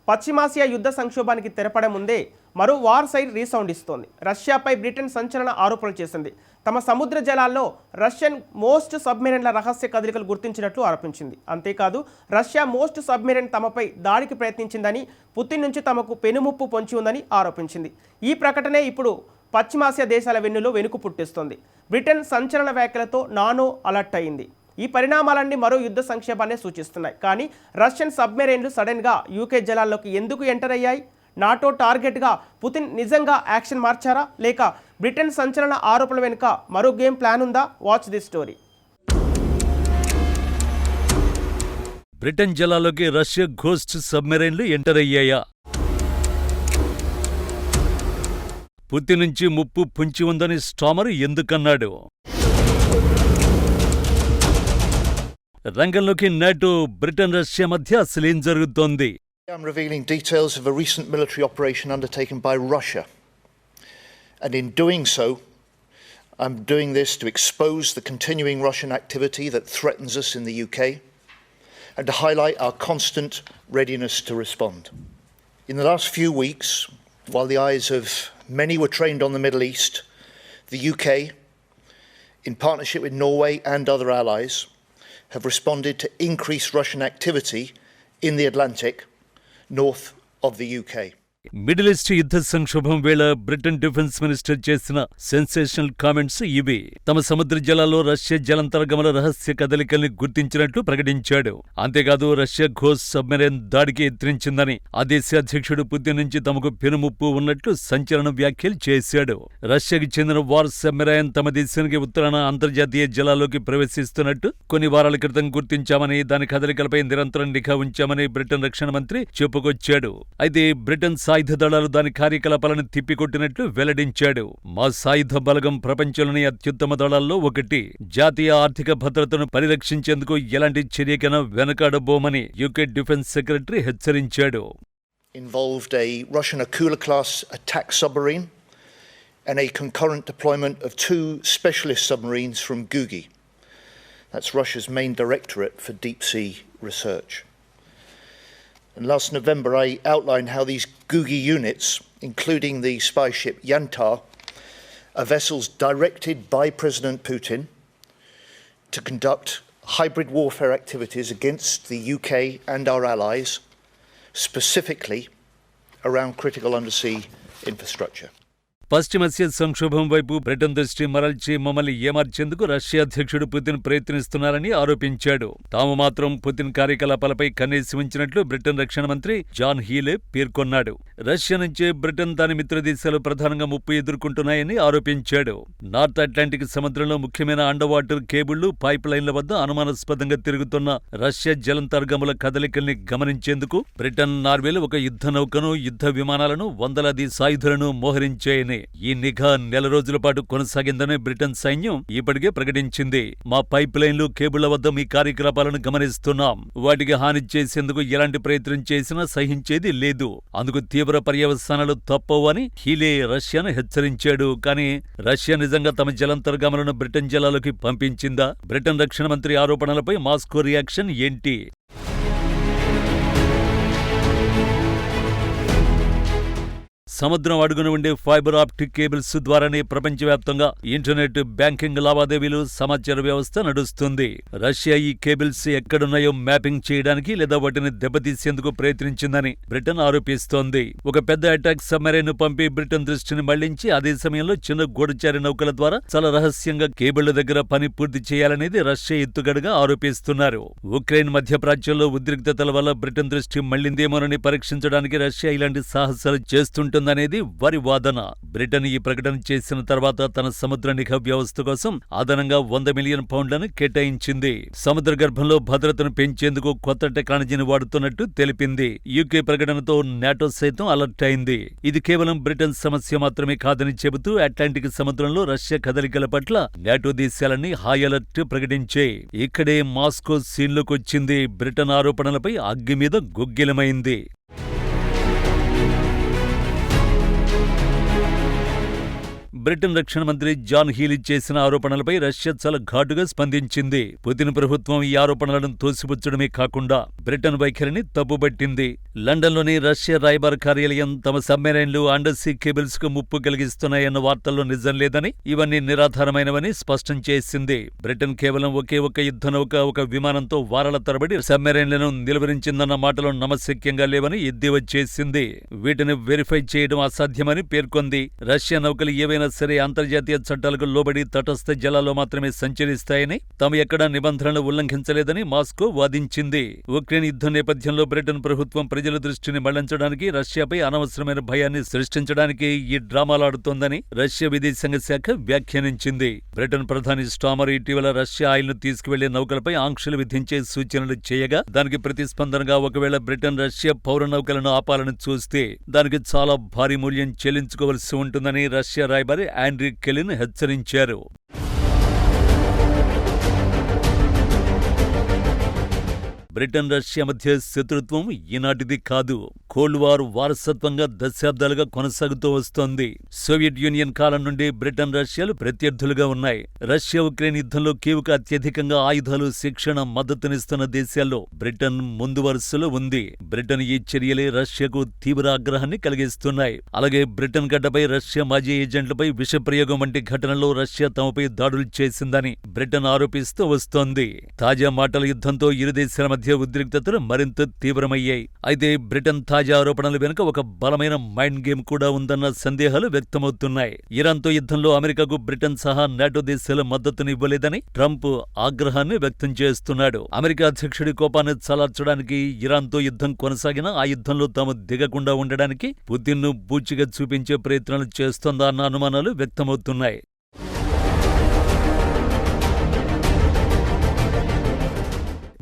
పశ్చిమాసియా యుద్ధ సంక్షోభానికి తెరపడే ముందే మరో వార్ సైడ్ రీసౌండ్ ఇస్తోంది. రష్యాపై బ్రిటన్ సంచలన ఆరోపణలు చేసింది. తమ సముద్ర జలాల్లో రష్యన్ మోస్ట్ సబ్మెరైన్ల రహస్య కదలికలు గుర్తించినట్లు ఆరోపించింది. అంతేకాదు రష్యా మోస్ట్ సబ్మెరైన్ తమపై దాడికి ప్రయత్నించిందని, పుతిన్ నుంచి తమకు పెనుముప్పు పొంచి ఉందని ఆరోపించింది. ఈ ప్రకటనే ఇప్పుడు పశ్చిమాసియా దేశాల వెన్నులో వెనుకు పుట్టిస్తోంది. బ్రిటన్ సంచలన వ్యాఖ్యలతో నానో అలర్ట్ అయింది. ఈ పరిణామాలన్నీ మరో యుద్ధ సంక్షేపాన్ని సూచిస్తున్నాయి. కానీ రష్యన్ సబ్మెరైన్లు సడన్గా యూకే జలాల్లోకి ఎందుకు ఎంటర్ అయ్యాయి? నాటో టార్గెట్గా పుతిన్ నిజంగా యాక్షన్ మార్చారా, లేక బ్రిటన్ సంచలన ఆరోపణల వెనుక మరో గేమ్ ప్లాన్ ఉందా? Watch this story. బ్రిటన్ జలాల్లోకి రష్యా ఘోస్ట్ సబ్మెరైన్లు ఎంటర్ అయ్యాయా? పుతిన్ నుంచి ముప్పు పొంచి ఉందని స్టామర్ ఎందుకన్నాడు? రంగంలోకి నాటో, బ్రిటన్, రష్యా మధ్య అసలేం జరుగుతోంది? I'm revealing details of a recent military operation undertaken by Russia. And in doing so, I'm doing this to expose the continuing Russian activity that threatens us in the UK and to highlight our constant readiness to respond. In the last few weeks, while the eyes of many were trained on the Middle East, the UK, in partnership with Norway and other allies, have responded to increased Russian activity in the Atlantic north of the UK. Middle east యుద్ధ సంక్షోభం వేళ Britain defence minister చేసిన sensational comments ఇవి. తమ సముద్ర జలాల్లో Russia జలాంతర్గమన రహస్య కదలికల్ని గుర్తించినట్లు ప్రకటించాడు. అంతేకాదు రష్యా ఘోస్ట్ సబ్మెరైన్ దాడికి ఎత్తిరించిందని, ఆ దేశ అధ్యక్షుడు పుతిన్ నుంచి తమకు పెనుముప్పు ఉన్నట్లు సంచలన వ్యాఖ్యలు చేశాడు. రష్యాకి చెందిన వార్ సబ్మెరైన్ తమ దేశానికి ఉత్తరాన అంతర్జాతీయ జలాల్లోకి ప్రవేశిస్తున్నట్టు కొన్ని వారాల క్రితం గుర్తించామని, దాని కదలికలపై నిరంతరం నిఘా ఉంచామని బ్రిటన్ రక్షణ మంత్రి చెప్పుకొచ్చాడు. అయితే బ్రిటన్ సాయుధ దళాలు దాని కార్యకలాపాలను తిప్పికొట్టినట్లు వెల్లడించాడు. మా సాయుధ బలగం ప్రపంచంలోని అత్యుత్తమ దళాల్లో ఒకటి. జాతీయ ఆర్థిక భద్రతను పరిరక్షించేందుకు ఎలాంటి చర్యకైనా వెనకాడబోమని యూకే డిఫెన్స్ సెక్రటరీ హెచ్చరించాడు. Involved a Russian Akula-class attack submarine and a concurrent deployment of 2 specialist submarines from Gugi. That's Russia's main directorate for deep sea research. And last November I outlined how these Gugi units, including the spy ship Yantar, are vessels directed by President Putin to conduct hybrid warfare activities against the UK and our allies, specifically around critical undersea infrastructure. పశ్చిమాసియా సంక్షోభం వైపు Britain దృష్టి మరల్చి మమ్మల్ని ఏమార్చేందుకు Russia అధ్యక్షుడు Putin ప్రయత్నిస్తున్నారని ఆరోపించాడు. తాము మాత్రం Putin కార్యకలాపాలపై కన్నేసి ఉంచినట్లు బ్రిటన్ రక్షణ మంత్రి జాన్ హీలే పేర్కొన్నాడు. రష్యా నుంచే బ్రిటన్ దాని మిత్ర దేశాలు ప్రధానంగా ముప్పు ఎదుర్కొంటున్నాయని ఆరోపించాడు. నార్త్ అట్లాంటిక్ సముద్రంలో ముఖ్యమైన అండర్ వాటర్ కేబుళ్లు, పైప్ లైన్ల వద్ద అనుమానాస్పదంగా తిరుగుతున్న రష్యా జలంతర్గముల కదలికల్ని గమనించేందుకు బ్రిటన్, నార్వేలు ఒక యుద్ధ నౌకను, యుద్ధ విమానాలను, వందలాది సాయుధులను మోహరించాయని, ఈ నిఘా నెల రోజుల పాటు కొనసాగిందని బ్రిటన్ సైన్యం ఇప్పటికే ప్రకటించింది. మా పైప్ లైన్లు, కేబుళ్ల వద్ద మీ కార్యకలాపాలను గమనిస్తున్నాం. వాటికి హాని చేసేందుకు ఎలాంటి ప్రయత్నం చేసినా సహించేది లేదు. అందుకు తీవ్ర పర్యవసానాలు తప్పవు అని హీలే రష్యాను హెచ్చరించాడు. కానీ రష్యా నిజంగా తమ జలాంతర్గాములను బ్రిటన్ జలాల్లోకి పంపించిందా? బ్రిటన్ రక్షణ మంత్రి ఆరోపణలపై మాస్కో రియాక్షన్ ఏంటి? సముద్రం అడుగున ఉండే ఫైబర్ ఆప్టిక్ కేబుల్స్ ద్వారానే ప్రపంచవ్యాప్తంగా ఇంటర్నెట్, బ్యాంకింగ్ లావాదేవీలు, సమాచార వ్యవస్థ నడుస్తుంది. రష్యా ఈ కేబుల్స్ ఎక్కడున్నాయో మ్యాపింగ్ చేయడానికి లేదా వాటిని దెబ్బతీసేందుకు ప్రయత్నించిందని బ్రిటన్ ఆరోపిస్తోంది. ఒక పెద్ద అటాక్ సబ్మెరైన్ పంపి బ్రిటన్ దృష్టిని మళ్లించి అదే సమయంలో చిన్న గూఢచారి నౌకల ద్వారా చాలా రహస్యంగా కేబుళ్ల దగ్గర పని పూర్తి చేయాలనేది రష్యా ఎత్తుగడగా ఆరోపిస్తున్నారు. ఉక్రెయిన్ మధ్యప్రాచ్యంలో ఉద్రిక్తతల వల్ల బ్రిటన్ దృష్టి మళ్లిందేమోనని పరీక్షించడానికి రష్యా ఇలాంటి సాహసాలు చేస్తుంటుంది అనేది వారి వాదన. బ్రిటన్ ఈ ప్రకటన చేసిన తర్వాత తన సముద్ర నిఘా వ్యవస్థ కోసం అదనంగా 100 మిలియన్ పౌండ్లను కేటాయించింది. సముద్ర గర్భంలో భద్రతను పెంచేందుకు కొత్త టెక్నాలజీని వాడుతున్నట్టు తెలిపింది. యూకే ప్రకటనతో నాటో సైతం అలర్ట్ అయింది. ఇది కేవలం బ్రిటన్ సమస్య మాత్రమే కాదని చెబుతూ అట్లాంటిక్ సముద్రంలో రష్యా కదలికల పట్ల నాటో దేశాలన్నీ హై అలర్ట్ ప్రకటించాయి. ఇక్కడే మాస్కో సీన్లోకొచ్చింది. బ్రిటన్ ఆరోపణలపై అగ్గి మీద గుగ్గిలమైంది. బ్రిటన్ రక్షణ మంత్రి జాన్ హీలీ చేసిన ఆరోపణలపై రష్యా చాలా ఘాటుగా స్పందించింది. పుతిన్ ప్రభుత్వం ఈ ఆరోపణలను తోసిపుచ్చడమే కాకుండా బ్రిటన్ వైఖరిని తప్పుపట్టింది. లండన్లోని రష్యా రాయబార కార్యాలయం తమ సబ్మెరైన్లు అండర్సీ కేబుల్స్ కు ముప్పు కలిగిస్తున్నాయన్న వార్తల్లో నిజం లేదని, ఇవన్నీ నిరాధారమైనవని స్పష్టం చేసింది. బ్రిటన్ కేవలం ఒకే ఒక యుద్ధనౌక, ఒక విమానంతో వారాల తరబడి సబ్మెరైన్లను నిలువరించిందన్న మాటలు నమ్మశక్యంగా లేవని ఎద్దేవా చేసింది. వీటిని వెరిఫై చేయడం అసాధ్యమని పేర్కొంది. రష్యా నౌకలు ఏవైనా సరే అంతర్జాతీయ చట్టాలకు లోబడి తటస్థ జలాల్లో మాత్రమే సంచరిస్తాయని, తాము ఎక్కడా నిబంధనలు ఉల్లంఘించలేదని మాస్కో వాదించింది. ఉక్రెయిన్ యుద్ధం నేపథ్యంలో బ్రిటన్ ప్రభుత్వం ప్రజల దృష్టిని మళ్లించడానికి, రష్యాపై అనవసరమైన భయాన్ని సృష్టించడానికి ఈ డ్రామాలాడుతోందని రష్యా విదేశాంగ శాఖ వ్యాఖ్యానించింది. బ్రిటన్ ప్రధాని స్టామర్ ఇటీవల రష్యా ఆయిల్ను తీసుకువెళ్లే నౌకలపై ఆంక్షలు విధించే సూచనలు చేయగా, దానికి ప్రతిస్పందనగా ఒకవేళ బ్రిటన్ రష్యా పౌర నౌకలను ఆపాలని చూస్తే దానికి చాలా భారీ మూల్యం చెల్లించుకోవలసి ఉంటుందని రష్యా రాయబారి ఆండ్రీ కెలిన్ హెచ్చరించారు. బ్రిటన్ రష్యా మధ్య శత్రుత్వం ఈనాటిది కాదు. కోల్డ్ వార్ వారసత్వంగా దశాబ్దాలుగా కొనసాగుతూ వస్తోంది. సోవియట్ యూనియన్ కాలం నుండి బ్రిటన్ రష్యాలు ప్రత్యర్థులుగా ఉన్నాయి. రష్యా ఉక్రెయిన్ యుద్ధంలో కీవ్కు అత్యధికంగా ఆయుధాలు, శిక్షణ, మద్దతునిస్తున్న దేశాల్లో బ్రిటన్ ముందు వరుసలో ఉంది. బ్రిటన్ ఈ చర్యలే రష్యాకు తీవ్ర ఆగ్రహాన్ని కలిగిస్తున్నాయి. అలాగే బ్రిటన్ గడ్డపై రష్యా మాజీ ఏజెంట్లపై విషప్రయోగం వంటి ఘటనలో రష్యా తమపై దాడులు చేసిందని బ్రిటన్ ఆరోపిస్తూ వస్తోంది. తాజా మాటల యుద్ధంతో ఇరు దేశాల మధ్య ఉద్రిక్తతలు మరింత తీవ్రమయ్యాయి. అయితే బ్రిటన్ తాజా ఆరోపణల వెనుక ఒక బలమైన మైండ్ గేమ్ కూడా ఉందన్న సందేహాలు వ్యక్తమవుతున్నాయి. ఇరాన్తో యుద్ధంలో అమెరికాకు బ్రిటన్ సహా నాటో దేశాల మద్దతునివ్వలేదని ట్రంప్ ఆగ్రహాన్ని వ్యక్తం చేస్తున్నాడు. అమెరికా అధ్యక్షుడి కోపాన్ని చలార్చడానికి ఇరాన్తో యుద్ధం కొనసాగినా ఆ యుద్ధంలో తాము దిగకుండా ఉండడానికి పుతిన్ను బూచిగా చూపించే ప్రయత్నాలు చేస్తోందా అన్న అనుమానాలు వ్యక్తమవుతున్నాయి.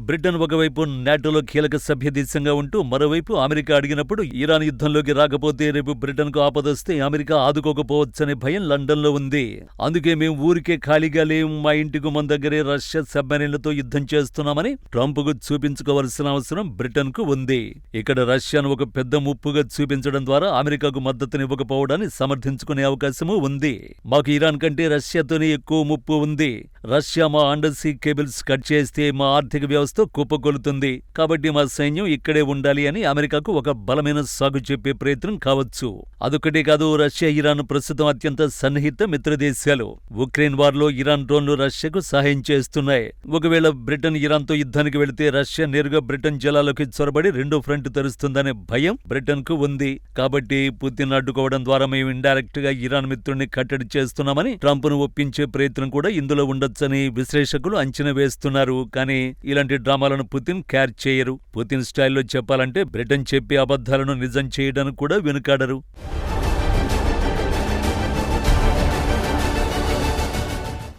బ్రిటన్ ఒకవైపు నాటోలో కీలక సభ్యదేశంగా ఉంటూ, మరోవైపు అమెరికా అడిగినప్పుడు ఇరాన్ యుద్ధంలోకి రాకపోతే రేపు బ్రిటన్కు ఆపదొస్తే అమెరికా ఆదుకోకపోవచ్చనే భయం లండన్లో ఉంది. అందుకే మేము ఊరికే ఖాళీగా లేం, మా ఇంటి గుమ్మం దగ్గరే రష్యా సబ్మెరైన్లతో యుద్ధం చేస్తున్నామని ట్రంప్కు చూపించుకోవాల్సిన అవసరం బ్రిటన్కు ఉంది. ఇక్కడ రష్యాను ఒక పెద్ద ముప్పుగా చూపించడం ద్వారా అమెరికాకు మద్దతునివ్వకపోవడాన్ని సమర్థించుకునే అవకాశమూ ఉంది. మాకు ఇరాన్ కంటే రష్యాతోనే ఎక్కువ ముప్పు ఉంది. రష్యా మా అండర్సీ కేబుల్స్ కట్ చేస్తే మా ఆర్థిక వ్యవస్థ కుప్పకొలుతుంది. కాబట్టి మా సైన్యం ఇక్కడే ఉండాలి అని అమెరికాకు ఒక బలమైన సాగు చెప్పే ప్రయత్నం కావచ్చు. అదొకటే కాదు, రష్యా, ఇరాన్ ప్రస్తుతం అత్యంత సన్నిహిత మిత్రదేశాలు. ఉక్రెయిన్ వార్లో ఇరాన్ డ్రోన్లు రష్యాకు సహాయం చేస్తున్నాయి. ఒకవేళ బ్రిటన్ ఇరాన్తో యుద్ధానికి వెళితే రష్యా నేరుగా బ్రిటన్ జలాల్లోకి చొరబడి రెండో ఫ్రంట్ తెరుస్తుందనే భయం బ్రిటన్కు ఉంది. కాబట్టి పుతిన్ అడ్డుకోవడం ద్వారా మేము ఇండైరెక్ట్ గా ఇరాన్ మిత్రుడిని కట్టడి చేస్తున్నామని ట్రంప్ను ఒప్పించే ప్రయత్నం కూడా ఇందులో ఉండొచ్చని విశ్లేషకులు అంచనా వేస్తున్నారు. కానీ ఇలాంటి డ్రామాలను పుతిన్ క్యాచ్ చేయరు. పుతిన్ స్టైల్లో చెప్పాలంటే బ్రిటన్ చెప్పే అబద్ధాలను నిజం చేయడానికి కూడా వెనుకాడరు.